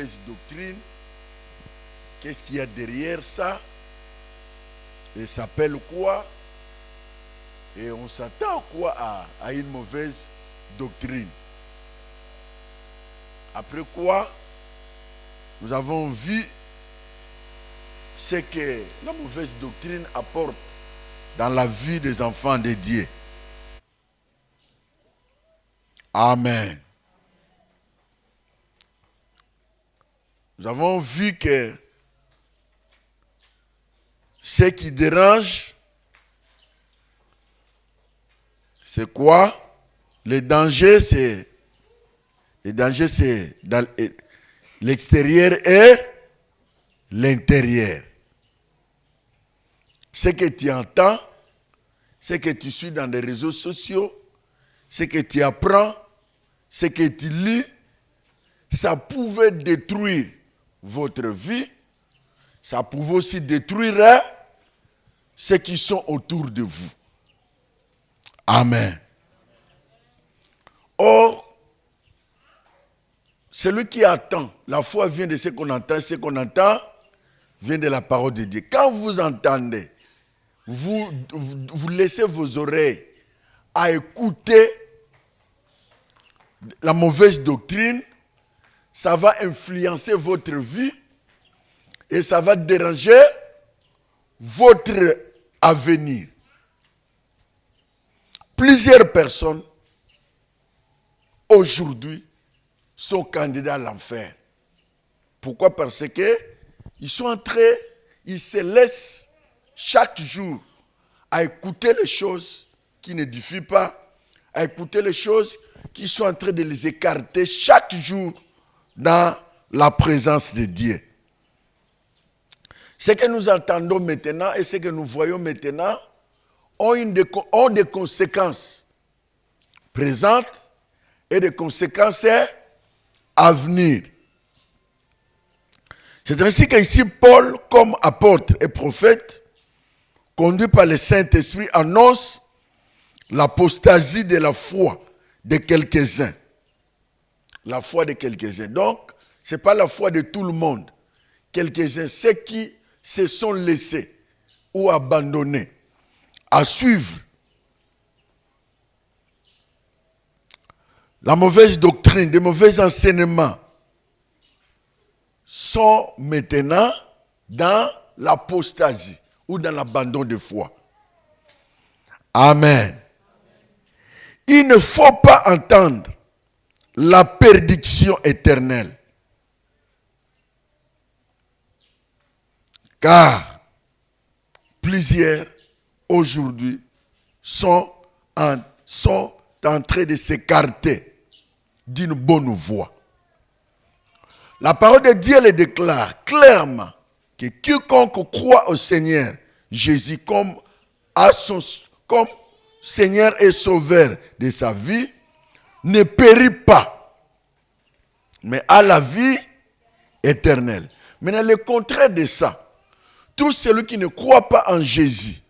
mauvaise doctrine. Qu'est-ce qu'il y a derrière ça? Et ça s'appelle quoi? Et on s'attend à quoi à une mauvaise doctrine. Après quoi, nous avons vu ce que la mauvaise doctrine apporte dans la vie des enfants de Dieu. Amen. Nous avons vu que ce qui dérange, c'est quoi? Le danger, c'est dans l'extérieur et l'intérieur. Ce que tu entends, ce que tu suis dans les réseaux sociaux, ce que tu apprends, ce que tu lis, ça pouvait détruire votre vie, ça pouvait aussi détruire ceux qui sont autour de vous. Amen. Or, celui qui attend, la foi vient de ce qu'on entend vient de la parole de Dieu. Quand vous entendez, vous laissez vos oreilles à écouter la mauvaise doctrine, ça va influencer votre vie et ça va déranger votre avenir. Plusieurs personnes aujourd'hui sont candidats à l'enfer. Pourquoi? Parce que ils se laissent chaque jour à écouter les choses qui n'édifient pas, à écouter les choses qui sont en train de les écarter chaque jour dans la présence de Dieu. Ce que nous entendons maintenant et ce que nous voyons maintenant ont des conséquences présentes et des conséquences à venir. C'est ainsi qu'ici Paul, comme apôtre et prophète, conduit par le Saint-Esprit, annonce l'apostasie de la foi de quelques-uns. La foi de quelques-uns. Donc, ce n'est pas la foi de tout le monde. Quelques-uns, ceux qui se sont laissés ou abandonnés à suivre la mauvaise doctrine, des mauvais enseignements, sont maintenant dans l'apostasie ou dans l'abandon de foi. Amen. Il ne faut pas entendre la perdition éternelle. Car plusieurs aujourd'hui sont en train de s'écarter d'une bonne voie. La parole de Dieu le déclare clairement que quiconque croit au Seigneur Jésus comme Seigneur et Sauveur de sa vie ne périt pas, mais a la vie éternelle. Maintenant, le contraire de ça, tout celui qui ne croit pas en Jésus,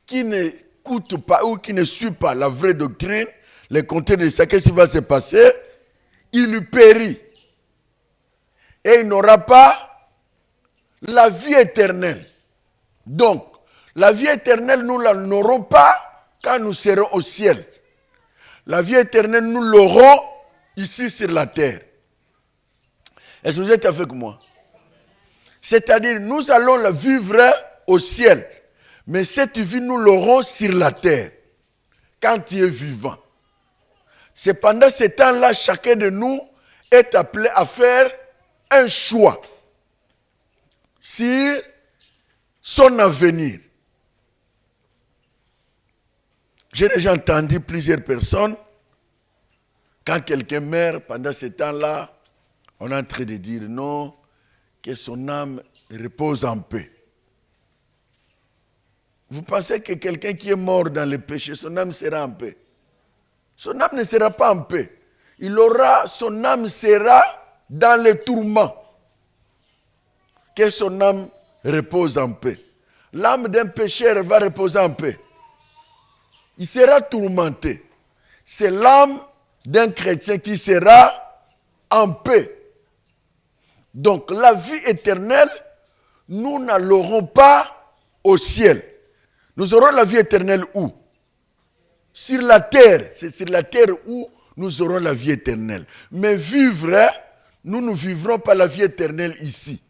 qui n'écoute pas ou qui ne suit pas la vraie doctrine, le contraire de ça, qu'est-ce qui va se passer? Il lui périt. Et il n'aura pas la vie éternelle. Donc, la vie éternelle, nous ne l'aurons pas quand nous serons au ciel. La vie éternelle, nous l'aurons ici sur la terre. Est-ce que vous êtes avec moi? C'est-à-dire, nous allons la vivre au ciel. Mais cette vie, nous l'aurons sur la terre. Quand tu es vivant. C'est pendant ce temps-là, chacun de nous est appelé à faire un choix sur son avenir. J'ai déjà entendu plusieurs personnes, quand quelqu'un meurt, pendant ce temps-là, on est en train de dire non, que son âme repose en paix. Vous pensez que quelqu'un qui est mort dans le péché, son âme sera en paix? Son âme ne sera pas en paix. Son âme sera dans le tourment. Que son âme repose en paix. L'âme d'un pécheur va reposer en paix. Il sera tourmenté. C'est l'âme d'un chrétien qui sera en paix. Donc la vie éternelle, nous ne l'aurons pas au ciel. Nous aurons la vie éternelle où? Sur la terre. C'est sur la terre où nous aurons la vie éternelle. Mais vivre, nous ne vivrons pas la vie éternelle ici.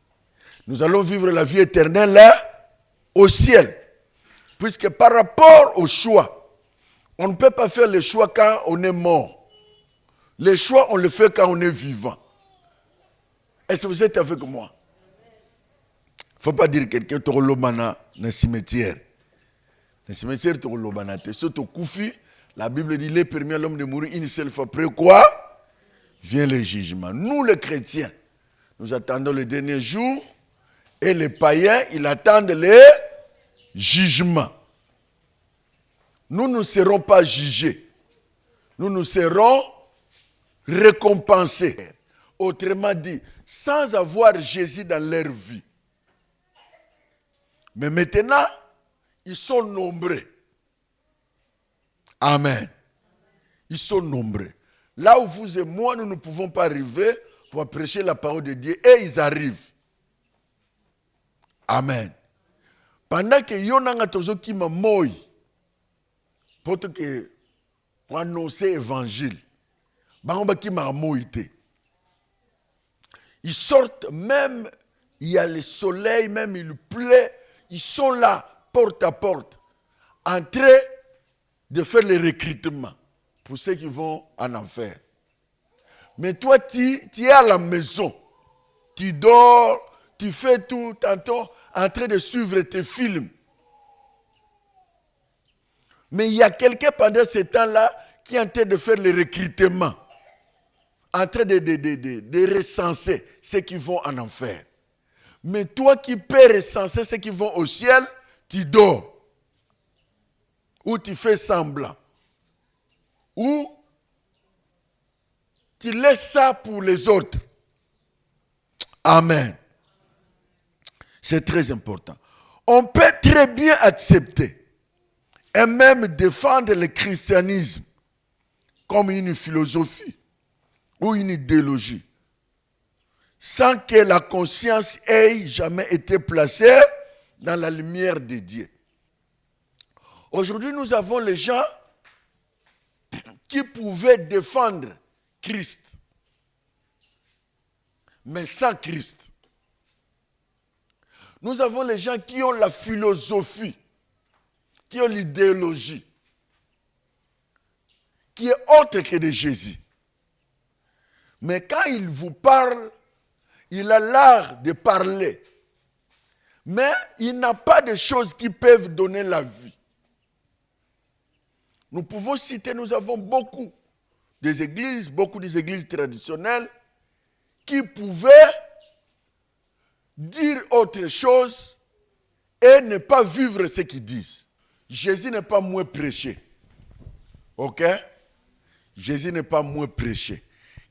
Nous allons vivre la vie éternelle au ciel. Puisque par rapport au choix, on ne peut pas faire le choix quand on est mort. Le choix, on le fait quand on est vivant. Est-ce que vous êtes avec moi? Il ne faut pas dire quelqu'un qui est dans le cimetière. Le cimetière est lobana. Surtout Koufi, la Bible dit, il est permis à l'homme de mourir une seule fois. Après quoi? Vient le jugement. Nous, les chrétiens, nous attendons le dernier jour. Et les païens, ils attendent le jugement. Nous ne serons pas jugés. Nous serons récompensés. Autrement dit, sans avoir Jésus dans leur vie. Mais maintenant, ils sont nombreux. Amen. Ils sont nombreux. Là où vous et moi, nous ne pouvons pas arriver pour prêcher la parole de Dieu. Et ils arrivent. Amen. Pendant que Yonanga Tozo qui m'a moi, pour annoncer l'évangile, ils sortent même, il y a le soleil, même il pleut, ils sont là, porte à porte, en train de faire le recrutement pour ceux qui vont en enfer. Mais toi, tu es à la maison, tu dors, tu fais tout, tantôt en train de suivre tes films. Mais il y a quelqu'un pendant ce temps-là qui est en train de faire le recrutement, en train de recenser ceux qui vont en enfer. Mais toi qui peux recenser ceux qui vont au ciel, tu dors. Ou tu fais semblant. Ou tu laisses ça pour les autres. Amen. C'est très important. On peut très bien accepter et même défendre le christianisme comme une philosophie ou une idéologie sans que la conscience ait jamais été placée dans la lumière de Dieu. Aujourd'hui, nous avons les gens qui pouvaient défendre Christ, mais sans Christ. Nous avons les gens qui ont la philosophie, qui ont l'idéologie, qui est autre que de Jésus. Mais quand il vous parle, il a l'art de parler. Mais il n'a pas de choses qui peuvent donner la vie. Nous pouvons citer, nous avons beaucoup des églises traditionnelles qui pouvaient dire autre chose et ne pas vivre ce qu'ils disent. Jésus n'est pas moins prêché. Ok? Jésus n'est pas moins prêché.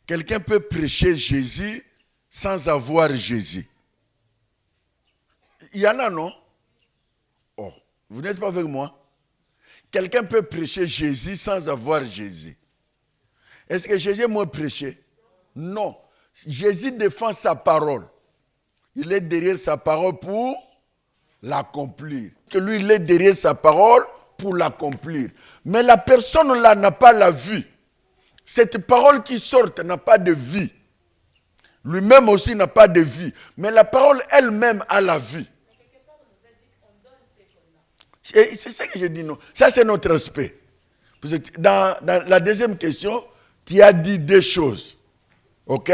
Quelqu'un peut prêcher Jésus sans avoir Jésus. Il y en a, non? Oh, vous n'êtes pas avec moi? Quelqu'un peut prêcher Jésus sans avoir Jésus. Est-ce que Jésus est moins prêché? Non. Jésus défend sa parole. Il est derrière sa parole pour l'accomplir. Que lui, il est derrière sa parole pour l'accomplir. Mais la personne là n'a pas la vie. Cette parole qui sort n'a pas de vie. Lui-même aussi n'a pas de vie. Mais la parole elle-même a la vie. Et c'est ça que je dis non. Ça, c'est notre aspect. Dans la deuxième question, tu as dit deux choses. Ok?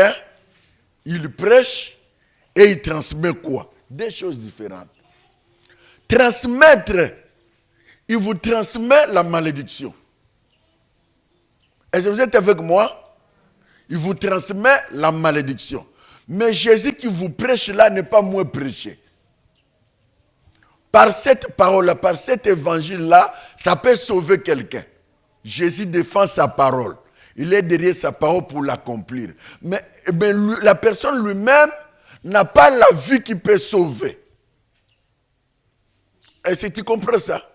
Il prêche et il transmet quoi? Deux choses différentes. Transmettre, il vous transmet la malédiction. Est-ce que vous êtes avec moi? Il vous transmet la malédiction. Mais Jésus qui vous prêche là n'est pas moins prêché. Par cette parole-là, par cet évangile-là, ça peut sauver quelqu'un. Jésus défend sa parole. Il est derrière sa parole pour l'accomplir. Mais la personne lui-même n'a pas la vie qui peut sauver. Est-ce que tu comprends ça?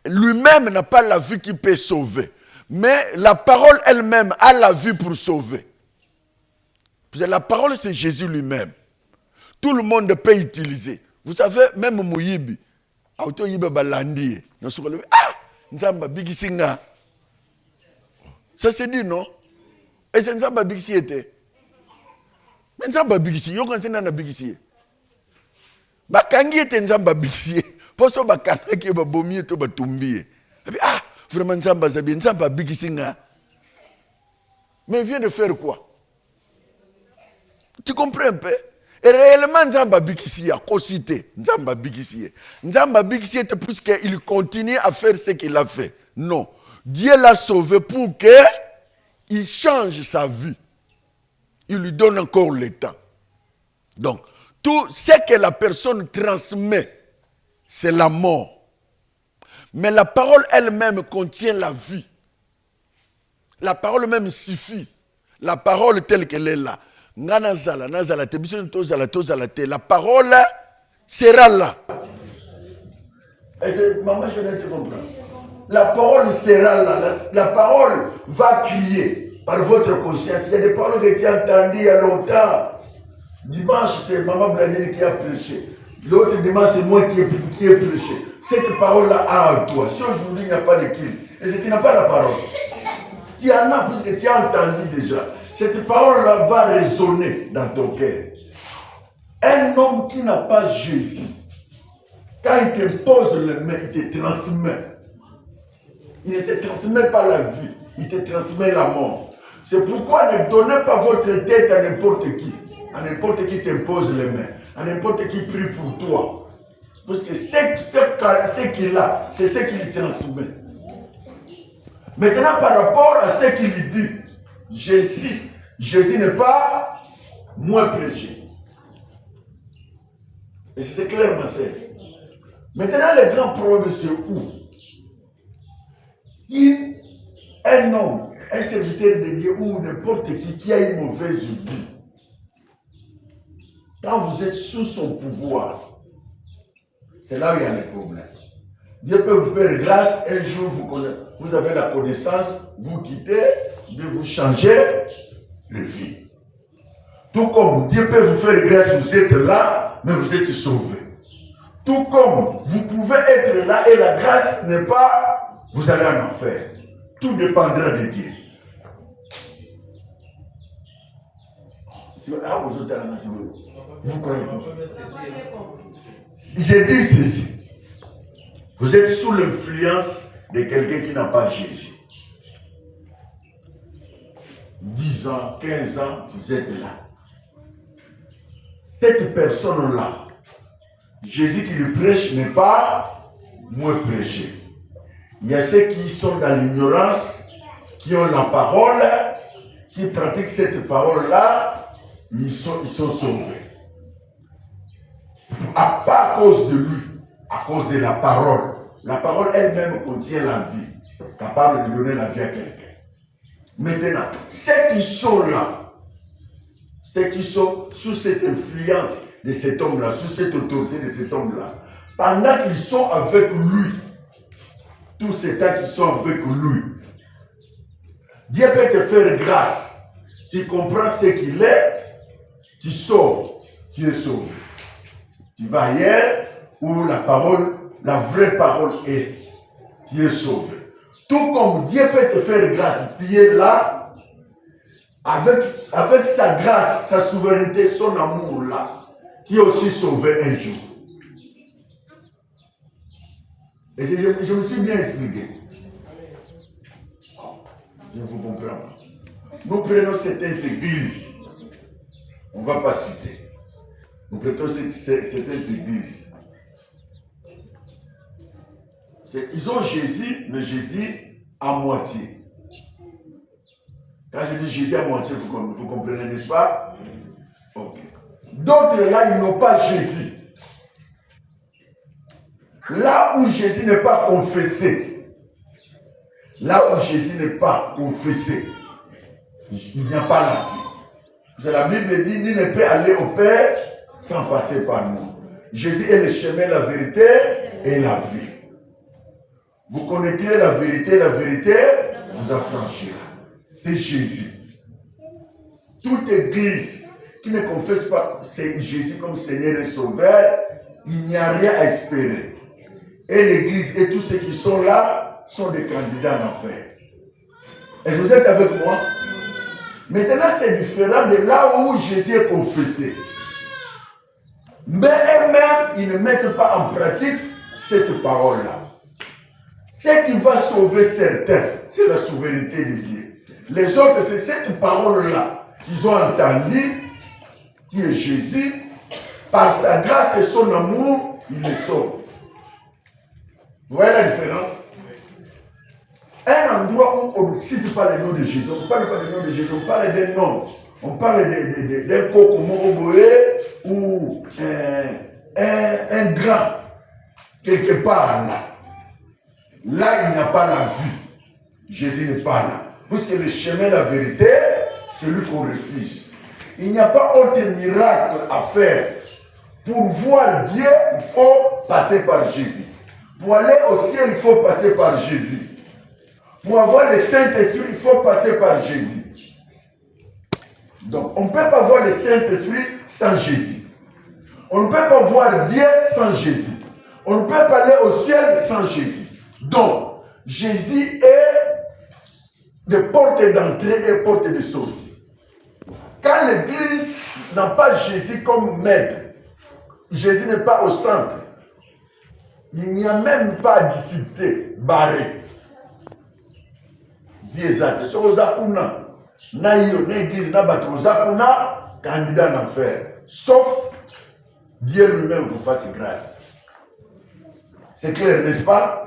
Lui-même n'a pas la vie qui peut sauver. Mais la parole elle-même a la vie pour sauver. La parole, c'est Jésus lui-même. tout le monde peut utiliser. Vous savez, même Mouyibi, auto yibe balandi, ah, Nzamba bigisinga. Ça se dit non? Et c'est Nzamba bigisi était. Mais Nzamba bigisi, yo quand c'est nana bigisi. Bakangi était Nzamba bigisi. Poso bakanga ki ba bomi to ba tumbi. Ah, vraiment Nzamba zabi, Nzamba bigisinga. Mais il vient de faire quoi? Tu comprends un peu? Et réellement, Nzamba Bikisi a cosité. Nzamba Bikisi. Nzamba Bikisi était plus qu'il continue à faire ce qu'il a fait. Non. Dieu l'a sauvé pour qu'il change sa vie. Il lui donne encore le temps. Donc, tout ce que la personne transmet, c'est la mort. Mais la parole elle-même contient la vie. La parole même suffit. La parole telle qu'elle est là. La parole sera là. Maman, je viens de te comprendre. La parole sera là. La parole va crier par votre conscience. Il y a des paroles qui ont été entendues il y a longtemps. Dimanche, c'est Maman Blanine qui a prêché. L'autre dimanche, c'est moi qui ai prêché. Cette parole-là a en toi. Si aujourd'hui il n'y a pas de kill, et si tu n'as pas la parole, tu en as plus que tu as entendu déjà. Cette parole-là va résonner dans ton cœur. Un homme qui n'a pas Jésus, quand il te pose le main, il te transmet. Il ne te transmet pas la vie, il te transmet la mort. C'est pourquoi ne donnez pas votre tête à n'importe qui. À n'importe qui te pose les mains. À n'importe qui prie pour toi. Parce que ce qu'il a, c'est ce qu'il transmet. Maintenant, par rapport à ce qu'il dit, j'insiste, Jésus n'est pas moins prêché. Et c'est clair, ma sœur. Maintenant, le grand problème, c'est où? Un homme, un serviteur de Dieu ou n'importe qui a une mauvaise vie, quand vous êtes sous son pouvoir, c'est là où il y a les problèmes. Dieu peut vous faire grâce, un jour vous avez la connaissance, vous quittez, de vous changer de vie. Tout comme Dieu peut vous faire grâce, vous êtes là, mais vous êtes sauvé. Tout comme vous pouvez être là et la grâce n'est pas, vous allez en enfer. Tout dépendra de Dieu. Vous croyez? J'ai dit ceci. Vous êtes sous l'influence de quelqu'un qui n'a pas Jésus. 10 ans, 15 ans, vous êtes là. Cette personne-là, Jésus qui lui prêche n'est pas moins prêché. Il y a ceux qui sont dans l'ignorance, qui ont la parole, qui pratiquent cette parole-là, ils sont sauvés. Pas à cause de lui, à cause de la parole. La parole elle-même contient la vie, capable de donner la vie à quelqu'un. Maintenant, ceux qui sont là, ceux qui sont sous cette influence de cet homme-là, sous cette autorité de cet homme-là, pendant qu'ils sont avec lui, tous ces temps qui sont avec lui, Dieu peut te faire grâce. Tu comprends ce qu'il est, tu sors, tu es sauvé. Tu vas ailleurs où la parole, la vraie parole est, tu es sauvé. Tout comme Dieu peut te faire grâce, tu es là, avec sa grâce, sa souveraineté, son amour là, tu es aussi sauvé un jour. Et je me suis bien expliqué. Je vous comprends. Nous prenons certaines églises, on ne va pas citer. Nous prenons certaines églises. Ils ont Jésus, mais Jésus à moitié. Quand je dis Jésus à moitié, vous comprenez, n'est-ce pas? Ok. D'autres là, ils n'ont pas Jésus. Là où Jésus n'est pas confessé, là où Jésus n'est pas confessé, il n'y a pas la vie. La Bible dit, nul ne peut aller au Père sans passer par nous. Jésus est le chemin, la vérité et la vie. Vous connaîtrez la vérité vous affranchira. C'est Jésus. Toute église qui ne confesse pas Jésus comme Seigneur et Sauveur, il n'y a rien à espérer. Et l'Église et tous ceux qui sont là sont des candidats en enfer. Est-ce que vous êtes avec moi? Maintenant, c'est différent de là où Jésus est confessé. Mais eux-mêmes, ils ne mettent pas en pratique cette parole-là. Ce qui va sauver certains, c'est la souveraineté de Dieu. Les autres, c'est cette parole-là qu'ils ont entendue, qui est Jésus. Par sa grâce et son amour, il les sauve. Vous voyez la différence? Un endroit où on ne cite pas le nom de Jésus, on ne parle pas du nom de Jésus, on parle d'un nom. On parle d'un coco moroboé ou un grand, quelque part là. Là, il n'y a pas la vue. Jésus n'est pas là. Puisque le chemin, la vérité, c'est lui qu'on refuse. Il n'y a pas autre miracle à faire. Pour voir Dieu, il faut passer par Jésus. Pour aller au ciel, il faut passer par Jésus. Pour avoir le Saint-Esprit, il faut passer par Jésus. Donc, on ne peut pas voir le Saint-Esprit sans Jésus. On ne peut pas voir Dieu sans Jésus. On ne peut pas aller au ciel sans Jésus. Donc, Jésus est de porte d'entrée et porte de sortie. Quand l'Église n'a pas Jésus comme maître, Jésus n'est pas au centre, il n'y a même pas disciplité barrée. Viezate, sur Ozakuna, Naïo, l'église n'a pas Ozakuna, candidat en enfer. Sauf Dieu lui-même vous fasse grâce. C'est clair, n'est-ce pas?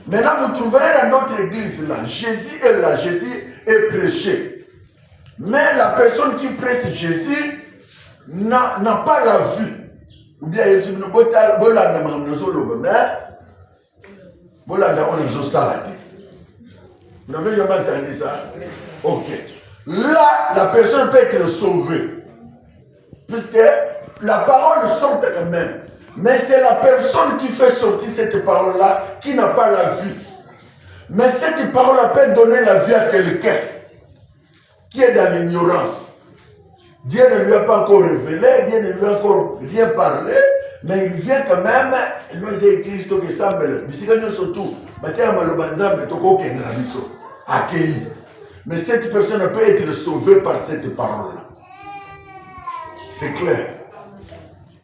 Maintenant, vous trouverez dans notre église là, Jésus est là, Jésus est prêché. Mais la personne qui prêche Jésus n'a pas la vue. Ou bien, il y a vous n'avez jamais entendu ça? Ok. Là, la personne peut être sauvée. Puisque la parole sort quand même. Mais c'est la personne qui fait sortir cette parole-là qui n'a pas la vie. Mais cette parole-là peut donner la vie à quelqu'un qui est dans l'ignorance. Dieu ne lui a pas encore révélé, Dieu ne lui a encore rien parlé, mais il vient quand même, nous avons écrit ce que ça me dit. Surtout, mais cette personne peut être sauvée par cette parole-là. C'est clair.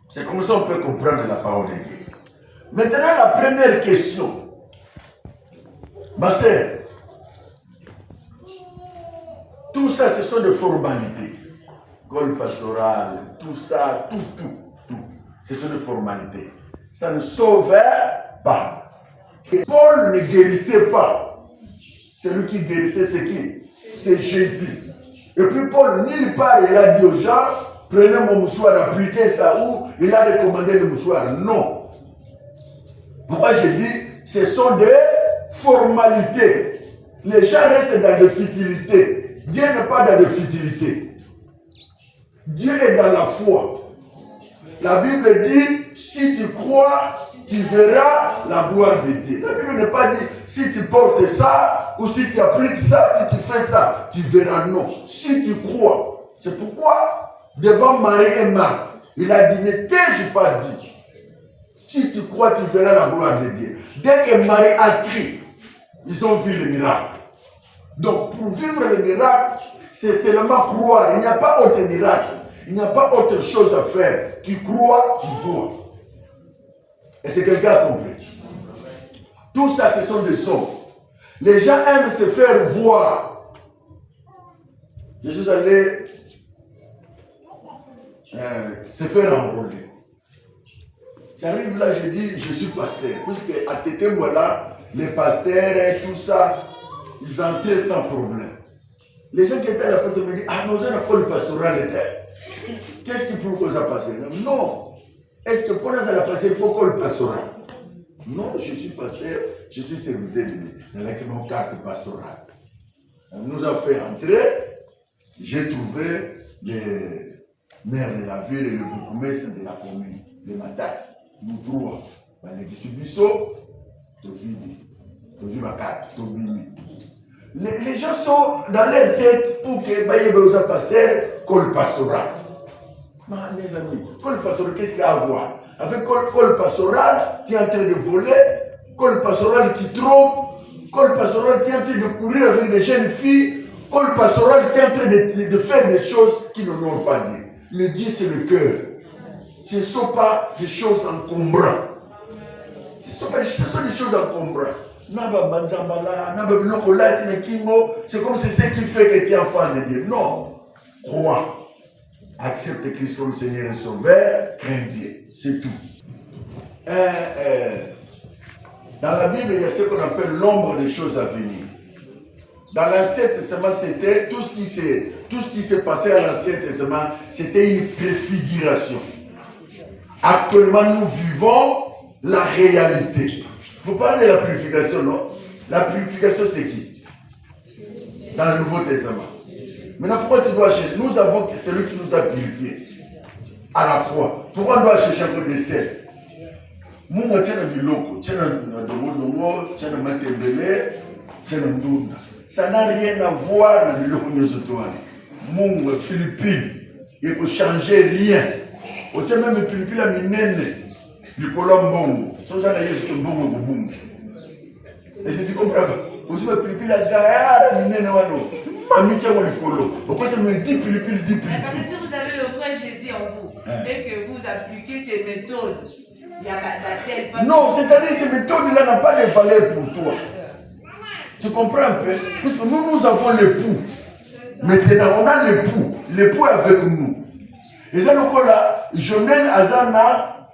C'est comme ça qu'on peut comprendre la parole de Dieu. Maintenant, la première question. Ma sœur, tout ça, ce sont des formalités. École pastorale, tout ça, tout. Ce sont des formalités. Ça ne sauvait pas. Et Paul ne guérissait pas. Celui qui guérissait, c'est qui? C'est Jésus. Et puis Paul, nulle part, il a dit aux gens, prenez mon mouchoir, appliquez ça où il a recommandé le mouchoir. Non. Pourquoi je dis, ce sont des formalités. Les gens restent dans des futilités. Dieu n'est pas dans des futilités. Dieu est dans la foi. La Bible dit, si tu crois, tu verras la gloire de Dieu. La Bible n'est pas dit, si tu portes ça, ou si tu appliques ça, si tu fais ça, tu verras. Non. Si tu crois. C'est pourquoi, devant Marie et Marthe, il a dit, ne t'ai-je pas dit, si tu crois, tu verras la gloire de Dieu. Dès que Marie a crié, ils ont vu le miracle. Donc, pour vivre le miracle, c'est seulement croire. Il n'y a pas autre miracle. Il n'y a pas autre chose à faire. Tu crois, tu vois. Est-ce que quelqu'un a compris? Tout ça, ce sont des hommes. Les gens aiment se faire voir. Je suis allé se faire enrôler. J'arrive là, je dis, je suis pasteur. Puisque à Tété, voilà, les pasteurs et tout ça, ils entraient sans problème. Les gens qui étaient à la porte me disent, ah, nous avons fait le pastoral. Qu'est-ce qui prouve que ça passe? Non. Est-ce que pour ça passer, il faut qu'on le pastoral? Non, je suis pasteur, je suis serviteur de Dieu. Avec mon carte pastorale. On nous a fait entrer. J'ai trouvé les maires de la ville et le bourgmestre de la commune, le matin. Nous trouvons. Ma carte, les gens sont dans leur tête pour que Baye Beuza passer comme le pastoral. Mes amis, col pastoral, qu'est-ce qu'il y a à voir? Avec col pastoral, tu es en train de voler, col pastoral qui trompe, col pastoral, tu es en train de courir avec des jeunes filles, col pastoral, tu es en train de faire des choses qui ne l'ont pas dit. Le Dieu, c'est le cœur. Ce ne sont pas des choses encombrantes. Ce sont des choses encombrantes. C'est comme c'est ce qui fait que tu es enfant de Dieu. Non. Crois. Accepte Christ comme Seigneur et Sauveur. Crains Dieu. C'est tout. Dans la Bible, il y a ce qu'on appelle l'ombre des choses à venir. Dans l'Ancien Testament, c'était tout ce qui s'est passé à l'Ancien Testament, c'était une préfiguration. Actuellement, nous vivons la réalité. Vous parlez de la purification, non? La purification, c'est qui? Dans le Nouveau Testament. Maintenant, pourquoi tu dois chercher? Nous avons celui qui nous a purifiés à la croix. Pourquoi on doit chercher un peu de sel? Mungu tena biloko, tena ndongo, tena matembele, tena ndunda. Ça n'a rien à voir avec biloko nyozotoana. Mungu Philippines, il peut changer rien. Au tient même Philippines la minene, du colombo. Ça ça n'a rien mbongo bongo. Et si tu comprends pas, aussi le Philippines la gaïa minene wano. Famille qui a le colo. Pourquoi ça me dit Philippines? Parce que si vous avez le vrai Jésus en vous, et que vous appliquez ces méthodes. Non, c'est-à-dire que ces méthodes-là n'ont pas de valeur pour toi. Tu comprends un peu? Parce que nous avons l'époux. Maintenant, on a l'époux. L'époux est avec nous. Et ça, nous, là, Jonel Azana,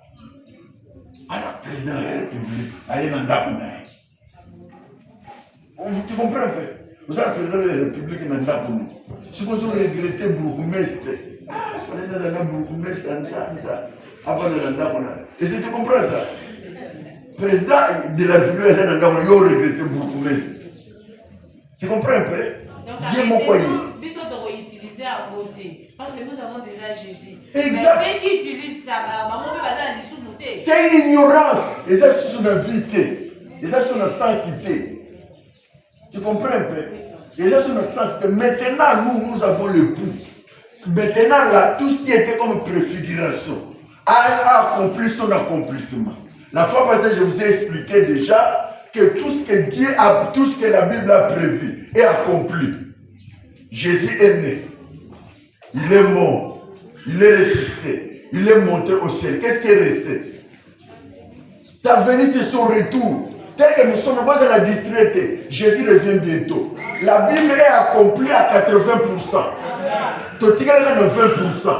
président de la République, tu comprends un peu? Vous êtes le président de la République, il n'a pas nous. Si vous regrettez Bourgoumestre, et si tu comprends ça, président de la République, il a regretté Bourgoumestre. Tu comprends un peu? Donc, nous devons utiliser à voter. Parce que nous avons déjà Jésus. Exact. Mais ceux qui utilisent ça, c'est une ignorance. Et ça, c'est une vérité. Et ça, c'est une sensité. Tu comprends un peu? Et ça, c'est une sensité. Maintenant, nous avons le pouls. Maintenant, là, tout ce qui était comme préfiguration a accompli son accomplissement. La fois passée, je vous ai expliqué déjà que tout ce que Dieu a, tout ce que la Bible a prévu est accompli. Jésus est né. Il est mort. Il est ressuscité. Il est monté au ciel. Qu'est-ce qui est resté? Sa venue, c'est son retour. Tel que nous sommes pas à la distraite, Jésus revient bientôt. La Bible est accomplie à 80%. Tu as 20%.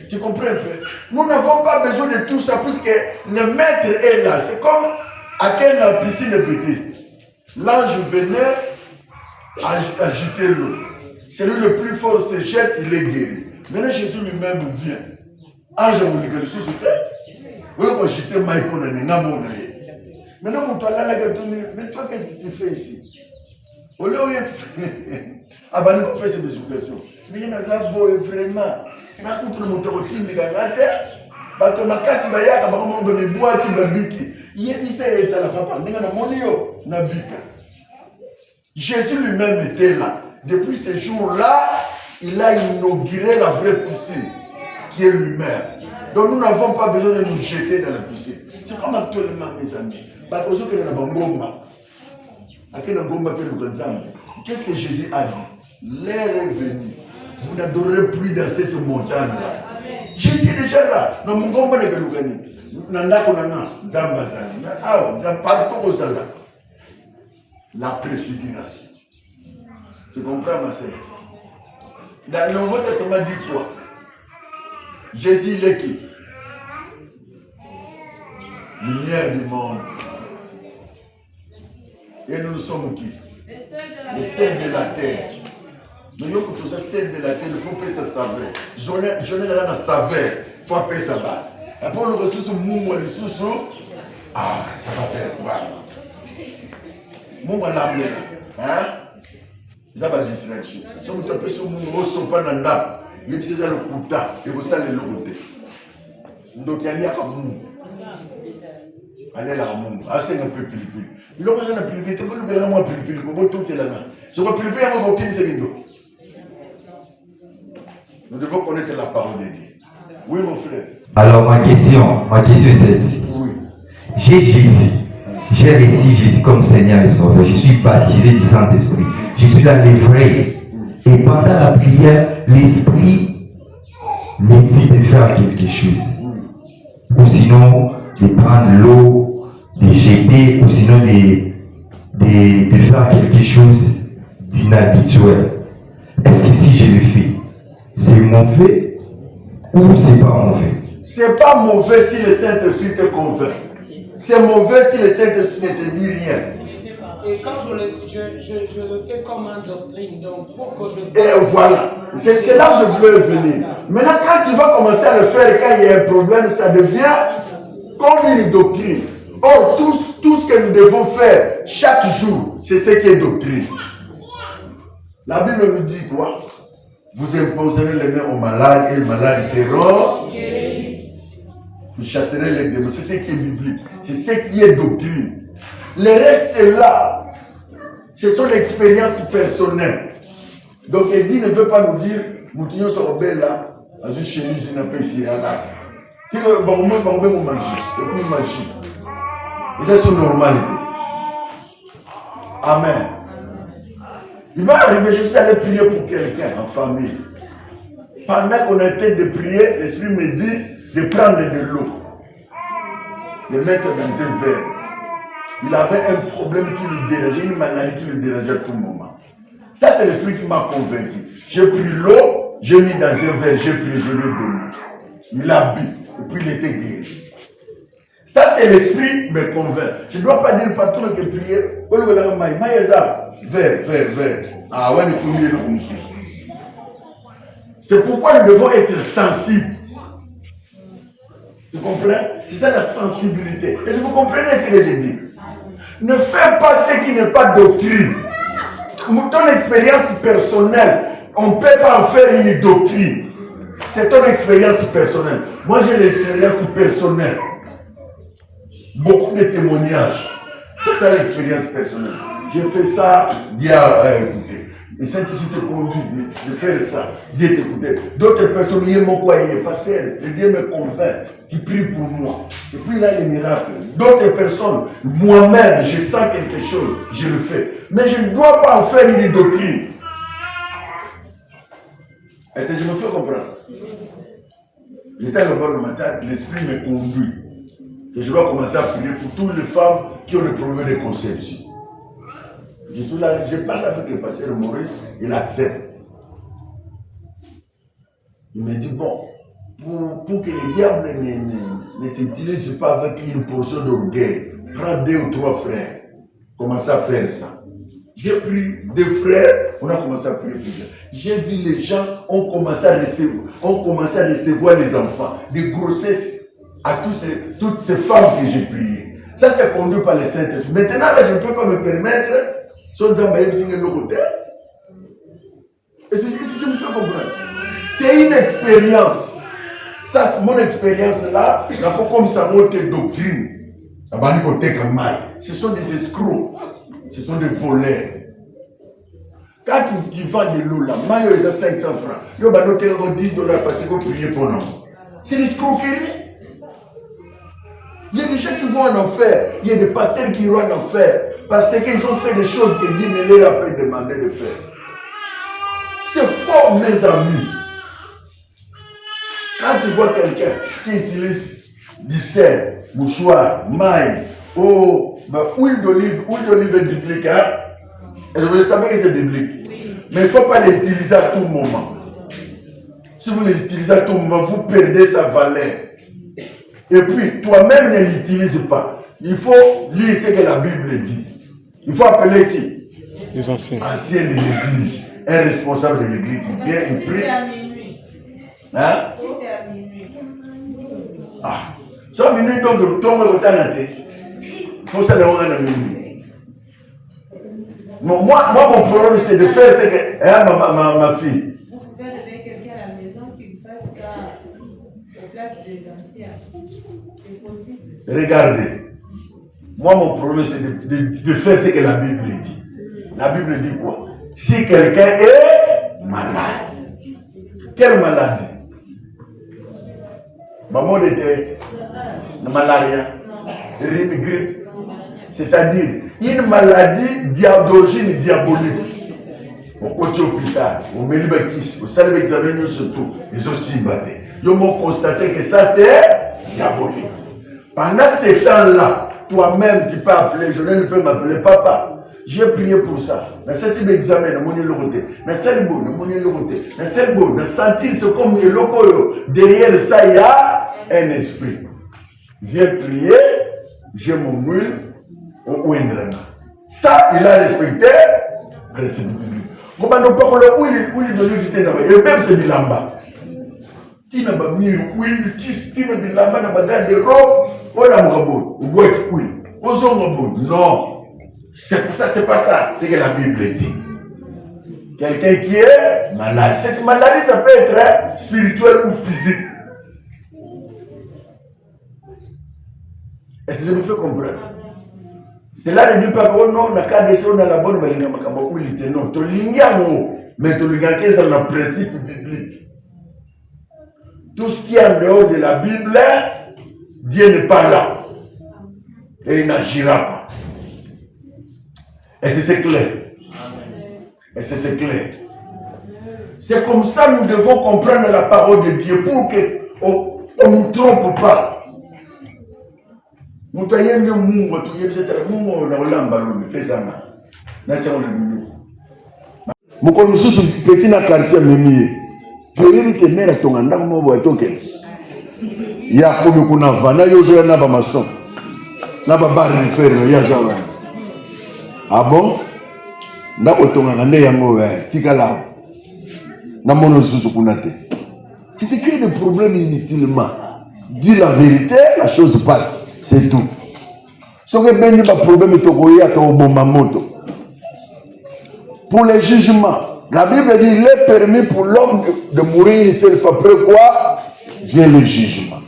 Tu comprends un peu? Nous n'avons pas besoin de tout ça puisque le maître est là. C'est comme à quelle piscine de Bethesda. L'ange venait agiter l'eau. Celui le plus fort se jette, il est guéri. Maintenant Jésus lui-même vient. Ange vous le sous vous pouvez agiter Maïko Nana. Maintenant mon toit là, mais toi qu'est-ce que tu fais ici? Au lieu ah bah nous peut ces situations. Mais il y a un beau vraiment. Na kutu na moto otindi ngate bato makasi bayaka bakoma ndo mibwati babiki yebisa etala papa ndinga na monio na bika. Jésus lui-même était là. Depuis ce jour-là, il a inauguré la vraie piscine qui est lui-même. Donc nous n'avons pas besoin de nous jeter dans la piscine. C'est comme actuellement mes amis. Bato que na bangomba. Akena ngomba pe lukanzambe. Qu'est-ce que Jésus a dit? L'heure est venue. Vous n'adorez plus dans cette montagne-là. Jésus est déjà là. Nous avons dit que la préfiguration. Tu comprends, ma sœur? Dans le Nouveau Testament dit quoi? Jésus, il est qui? Lumière du monde. Et nous sommes qui? Les sels de la terre. Mais nous, pour ça, celle de la terre, il faut payer sa saveur. Je n'ai rien à saveur, il faut payer sa barre. Après, on reçoit ce mouvement, le sous-sous. Ah, ça va faire quoi? Mouvement l'âme, hein? Ça va distraction. Si on te fait ce mouvement, on ne sent pas dans l'âme. Il y a le couta, et vous savez le côté. Donc, il y a un mouvement. Allez là, mouvement. Ah, c'est un peu plus. L'homme a un peu plus. Tu peux le faire moins plus. Tu peux tout là-bas. Je vais plus, il y a un peu plus. Nous devons connaître la parole de Dieu. Oui, mon frère. Alors, ma question est celle-ci. Oui. J'ai reçu Jésus comme Seigneur et Sauveur. Je suis baptisé du Saint-Esprit. Je suis dans l'ivraie. Et pendant la prière, l'Esprit me dit de faire quelque chose. Ou sinon, de prendre l'eau, de jeter, ou sinon de faire quelque chose d'inhabituel. Est-ce que si je le fais, c'est mauvais ou c'est pas mauvais? C'est pas mauvais si le Saint-Esprit te convainc. C'est mauvais si le Saint-Esprit ne te dit rien. Et quand je le fais comme une doctrine, donc pour que je... Et voilà. C'est là que je veux venir. Maintenant, quand tu vas commencer à le faire, quand il y a un problème, ça devient comme une doctrine. Or, tout ce que nous devons faire chaque jour, c'est ce qui est doctrine. La Bible nous dit quoi? Vous imposerez les mains aux malades et les malades seront guéris. Vous chasserez les démons. C'est ce qui est biblique. C'est ce qui est doctrine. Le reste est là. Ce sont l'expérience personnelle. Donc, il dit, ne veut pas nous dire, nous tenons sur le là, à une chemise, une peu ici, là. Si le bon, on va manger. Le plus magie. Et c'est son normalité. Amen. Il va arriver, je suis allé prier pour quelqu'un en famille. Pendant qu'on était de prier, l'Esprit me dit de prendre de l'eau, de mettre dans un verre. Il avait un problème qui le dérangeait, une maladie qui le dérangeait à tout moment. Ça, c'est l'Esprit qui m'a convaincu. J'ai pris l'eau, j'ai mis dans un verre, j'ai prié, je lui ai donné. Il a bu, et puis il était guéri. Ça, c'est l'Esprit qui me convainc. Je ne dois pas dire partout que prier. Verre. Ah ouais, c'est pourquoi nous devons être sensibles. Tu comprends? C'est ça la sensibilité. Est-ce que vous comprenez ce que je dis? Ne fais pas ce qui n'est pas doctrine. Ton expérience personnelle, on ne peut pas en faire une doctrine. C'est ton expérience personnelle. Moi, j'ai l'expérience personnelle. Beaucoup de témoignages. C'est ça l'expérience personnelle. J'ai fait ça, Dieu a écouté. Le Saint-Esprit te conduit de faire ça. Dieu t'écoutait. D'autres personnes, il est passé. Le Dieu me convainc. Qui prie pour moi. Et puis là, les miracles. D'autres personnes, moi-même, je sens quelque chose, je le fais. Mais je ne dois pas en faire une doctrine. Est-ce que je me fais comprendre? J'étais là-bas le matin, l'Esprit me conduit. Et je dois commencer à prier pour toutes les femmes qui ont des problèmes de conception. Je suis là, je parle avec le pasteur Maurice, il accepte. Il me dit, bon, pour que le diable ne t'utilise pas avec une portion d'orgueil, prends 2 ou 3 frères, commence à faire ça. J'ai pris 2 frères, on a commencé à prier pour Dieu. J'ai vu les gens ont commencé à recevoir les enfants, des grossesses à toutes ces femmes que j'ai priées. Ça, c'est conduit par le Saint-Esprit. Maintenant, là, je ne peux pas me permettre, sans Zambaïb Singh le côté. Et c'est ce que je me fais comprendre. C'est une expérience. Ça, mon expérience là, n'a pas comme ça, mon doctrine. Ce sont des escrocs. Ce sont des voleurs. Quand tu vends de l'eau là, maillot est à 500 francs. Il y a $10 parce que vous priez pour nous. C'est l'escroquerie. Il y a des gens qui vont en enfer. Il y a des pasteurs qui vont en enfer. Parce qu'ils ont fait des choses que Dieu ne leur a pas demandé de faire. C'est fort, mes amis. Quand tu vois quelqu'un qui utilise du sel, mouchoir, maille, huile d'olive est biblique, hein? Et vous savez que c'est biblique. Mais il ne faut pas l'utiliser à tout moment. Si vous l'utilisez à tout moment, vous perdez sa valeur. Et puis, toi-même ne l'utilise pas. Il faut lire ce que la Bible dit. Il faut appeler qui? Les anciens. Ancien de l'église. Un responsable de l'église. Il vient, il prie. C'est à minuit. Hein? C'est à minuit. Ah. So minuit, donc, tombe au temps à tête. Il faut ça le rendre à minuit. Non, moi, mon problème, c'est de faire ce que. Hein, ma fille. Vous pouvez réveiller quelqu'un à la maison qui fasse ça aux places des anciens. C'est possible. Regardez. Moi, mon problème, c'est de faire ce que la Bible dit. La Bible dit quoi? Si quelqu'un est malade, Quelle maladie? Maman était malaria, une grippe. C'est-à-dire une maladie d'origine diabolique. Au côté hôpital, au milieu au salle d'examen, surtout, ils ont aussi battu. Ils ont constaté que ça c'est diabolique. Pendant ce temps-là, toi-même tu peux appeler, je ne peux m'appeler papa. J'ai prié pour ça. Dans ce type d'examen, dans mon éloigné, dans celle beau, dans mon éloigné, dans celle beau, dans sentir ce comme le loco, derrière ça il y a un esprit. Viens prier, j'ai mon huile au Wendrana. Ça, il a respecté le principe biblique. Comment ne pas où il doit éviter là-bas? Et même c'est Bilamba. Tu n'as pas mis huile, tu n'as pas Bilamba, n'a pas de robe, ou la mouabou, ou boîte huile, ou son mouabou. Non, c'est pas ça, c'est que la Bible dit. Quelqu'un qui est malade. Cette maladie, ça peut être spirituelle ou physique. Est-ce que je me fais comprendre? Cela ne dit pas que non, on a qu'à descendre dans la bonne malinga, non, tu l'ingas, mais tu l'ingas qui est dans le principe biblique. Tout ce qui est en dehors de la Bible, Dieu n'est pas là. Et il n'agira pas. Est-ce que c'est clair? Est-ce que c'est clair? C'est comme ça que nous devons comprendre la parole de Dieu pour qu'on ne nous trompe pas. Mutayende Mungu tuyebiseta Mungu na olamba lo pezana na tshelo le Mungu mukolo mususu petit na quartier memi vérité mera tonga ndako mo bo toke ya komi kuna vana yozo na ba mason na ba bar refer ya jawa ah bon na otonga na nde yango tikala na mono mususu kuna te tu te crées des problèmes inutilement. Dis la vérité, la chose passe. C'est tout. Ce qui est un problème, pour les jugements, la Bible dit il est permis pour l'homme de mourir seul. Après quoi vient le jugement.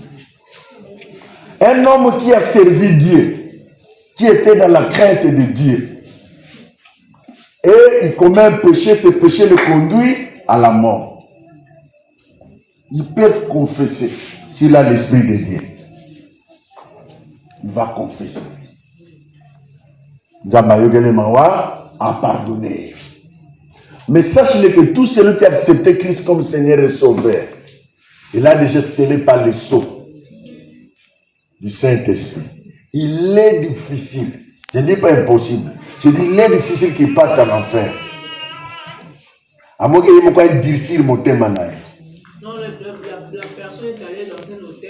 Un homme qui a servi Dieu, qui était dans la crainte de Dieu, et il commet un péché, ce péché le conduit à la mort. Il peut confesser s'il a l'esprit de Dieu. Il va confesser. Zamayogele Mawa a pardonné. Mais sachez que tout celui qui a accepté Christ comme Seigneur et Sauveur, il a déjà scellé par le sceau du Saint-Esprit. Il est difficile. Je ne dis pas impossible. Je dis il est difficile qu'il parte en enfer. À moins qu'il y ait un dircir mon thème. Non, la personne est allée dans un hôtel.